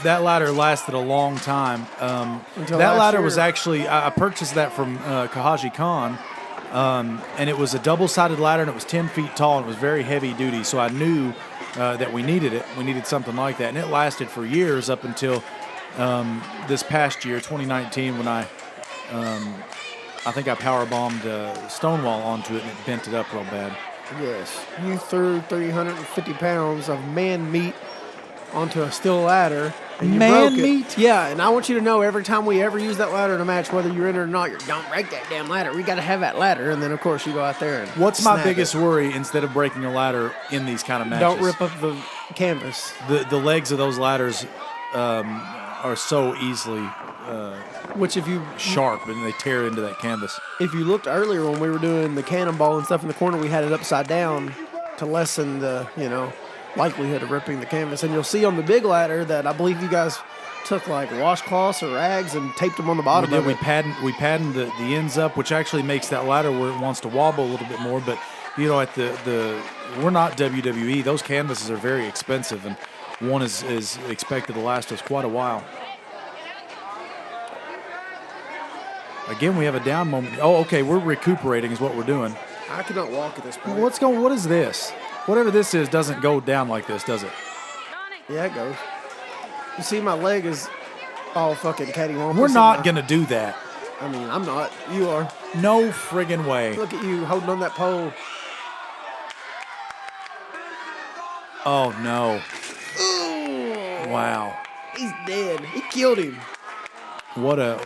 That ladder lasted a long time. Until that last ladder year. was actually, I purchased that from Kahaji Khan, and it was a double-sided ladder, and it was 10 feet tall, and it was very heavy duty, so I knew that we needed it. We needed something like that, and it lasted for years up until this past year, 2019, when I think I powerbombed Stonewall onto it, and it bent it up real bad. Yes. You threw 350 pounds of man meat onto a steel ladder. And you Man broke it. meat? Yeah, and I want you to know every time we ever use that ladder in a match, whether you're in it or not, don't break that damn ladder. We got to have that ladder. And then, of course, you go out there and What's my snap biggest it. worry instead of breaking a ladder in these kind of matches? Don't rip up the canvas. The legs of those ladders are so easily Which if you sharp, and they tear into that canvas. if you looked earlier when we were doing the cannonball and stuff in the corner, we had it upside down to lessen the, likelihood of ripping the canvas. And you'll see on the big ladder that I believe you guys took like washcloths or rags and taped them on the bottom of We it. padded the ends up, which actually makes that ladder where it wants to wobble a little bit more. But at the we're not WWE. Those canvases are very expensive, and one is expected to last us quite a while. Again, we have a down moment. Oh, okay, we're recuperating is what we're doing. I cannot walk at this point. What is this? Whatever this is doesn't go down like this, does it? Yeah, it goes. You see, my leg is all fucking cattywampus. We're not going to do that. I mean, I'm not. You are. No friggin' way. Look at you holding on that pole. Oh, no. Ooh, Wow. he's dead. He killed him. What a...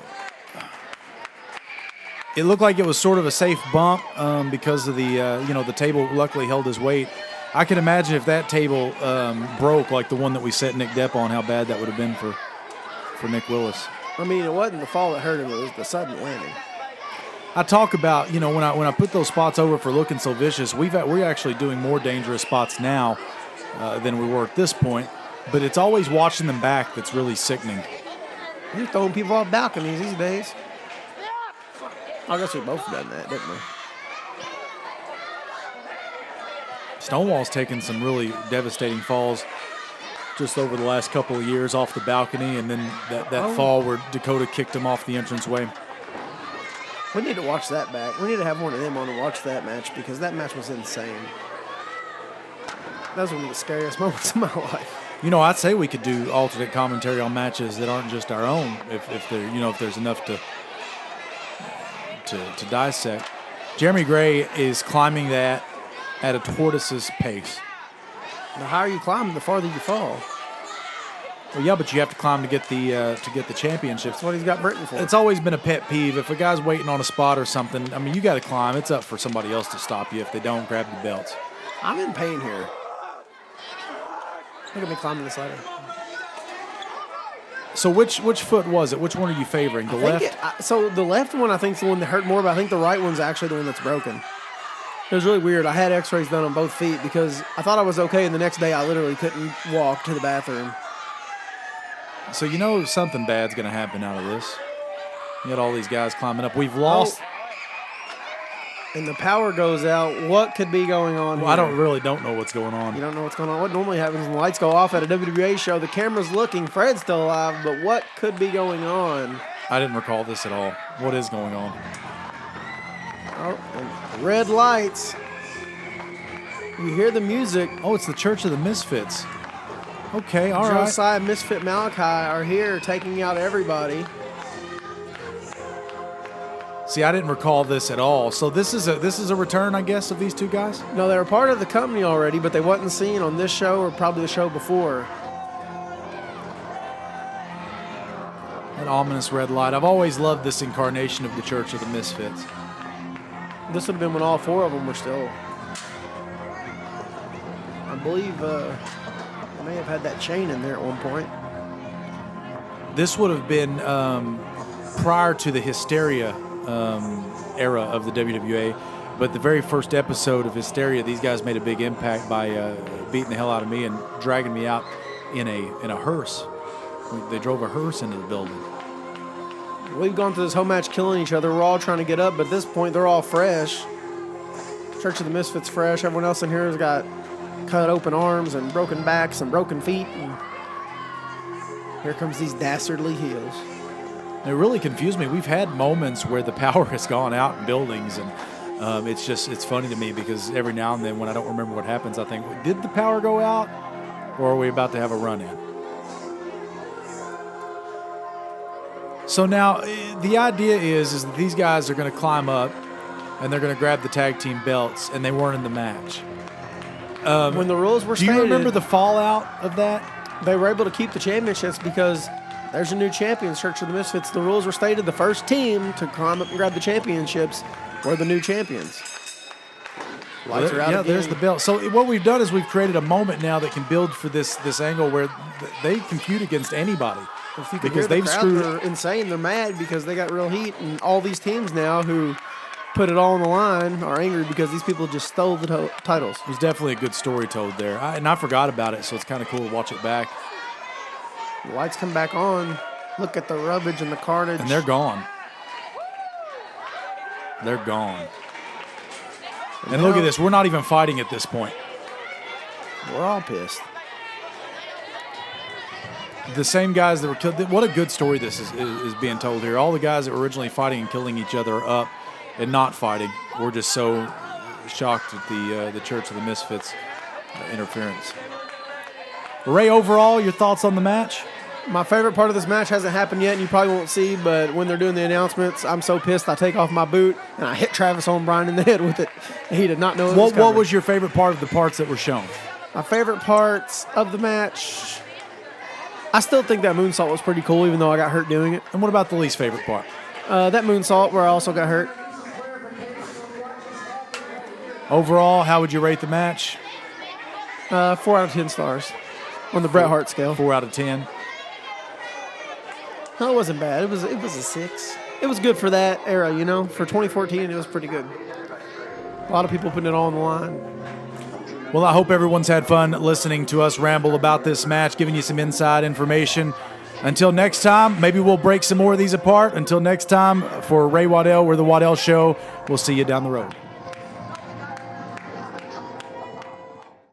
It looked like it was sort of a safe bump because of the table luckily held his weight. I can imagine if that table broke like the one that we set Nick Depp on, how bad that would have been for Nick Willis. I mean, it wasn't the fall that hurt him. It was the sudden landing. I talk about, when I put those spots over for looking so vicious, we're actually doing more dangerous spots now than we were at this point. But it's always watching them back that's really sickening. You're throwing people off balconies these days. I guess we both done that, didn't we? Stonewall's taken some really devastating falls just over the last couple of years off the balcony, and then that fall where Dakota kicked him off the entranceway. We need to watch that back. We need to have one of them on to watch that match because that match was insane. That was one of the scariest moments of my life. I'd say we could do alternate commentary on matches that aren't just our own if there's enough to dissect. Jeremy Gray is climbing that at a tortoise's pace. The higher you climb, the farther you fall. Well, yeah, but you have to climb to get the championships. That's what he's got Britain for. It's always been a pet peeve. If a guy's waiting on a spot or something, I mean, you got to climb. It's up for somebody else to stop you if they don't grab the belts. I'm in pain here. Look at me climbing this ladder. So which foot was it? Which one are you favoring? The left? So the left one I think is the one that hurt more, but I think the right one's actually the one that's broken. It was really weird. I had x-rays done on both feet because I thought I was okay, and the next day I literally couldn't walk to the bathroom. So something bad's going to happen out of this. You got all these guys climbing up. We've lost. And the power goes out. What could be going on Well, here? I don't know what's going on. You don't know what's going on. What normally happens when the lights go off at a WWA show, the camera's looking, Fred's still alive, but what could be going on? I didn't recall this at all. What is going on? Oh, and red lights. You hear the music. Oh, it's the Church of the Misfits. Okay, all right. Josiah, Misfit, Malachi are here taking out everybody. See, I didn't recall this at all. So this is a return, I guess, of these two guys? No, they were part of the company already, but they wasn't seen on this show or probably the show before. That ominous red light. I've always loved this incarnation of the Church of the Misfits. This would have been when all four of them were still. I believe they may have had that chain in there at one point. this would have been prior to the Hysteria era of the WWA. But the very first episode of Hysteria, these guys made a big impact by beating the hell out of me and dragging me out in a hearse. They drove a hearse into the building. We've gone through this whole match killing each other. We're all trying to get up, but at this point, they're all fresh. Church of the Misfits fresh. Everyone else in here has got cut open arms and broken backs and broken feet. And here comes these dastardly heels. It really confused me. We've had moments where the power has gone out in buildings, and it's funny to me because every now and then when I don't remember what happens, I think, did the power go out, or are we about to have a run-in? So now the idea is that these guys are going to climb up and they're going to grab the tag team belts, and they weren't in the match. When the rules were stated, do you remember the fallout of that? They were able to keep the championships because there's a new champion, Church of the Misfits. The rules were stated the first team to climb up and grab the championships were the new champions. Lights are out again. There's the belt. So what we've done is we've created a moment now that can build for this angle where they can feud against anybody. Because they've screwed. They're insane. They're mad because they got real heat, and all these teams now who put it all on the line are angry because these people just stole the titles. It was definitely a good story told there, and I forgot about it, so it's kind of cool to watch it back. The lights come back on. Look at the rubbish and the carnage. And they're gone. They're gone. And look at this. We're not even fighting at this point. We're all pissed. The same guys that were killed. What a good story this is being told here. All the guys that were originally fighting and killing each other are up and not fighting. We're just so shocked at the Church of the Misfits interference. Ray, overall, your thoughts on the match? My favorite part of this match hasn't happened yet, and you probably won't see, but when they're doing the announcements, I'm so pissed I take off my boot, and I hit Travis O'Brien in the head with it. He did not know it was coming. What was your favorite part of the parts that were shown? My favorite parts of the match, I still think that moonsault was pretty cool, even though I got hurt doing it. And what about the least favorite part? That moonsault where I also got hurt. Overall, how would you rate the match? 4 out of 10 stars on the Bret Hart scale. 4 out of 10. No, it wasn't bad. It was a 6. It was good for that era, you know. For 2014, it was pretty good. A lot of people putting it all on the line. Well, I hope everyone's had fun listening to us ramble about this match, giving you some inside information. Until next time, maybe we'll break some more of these apart. Until next time, for Ray Waddell, we're the Waddell Show. We'll see you down the road.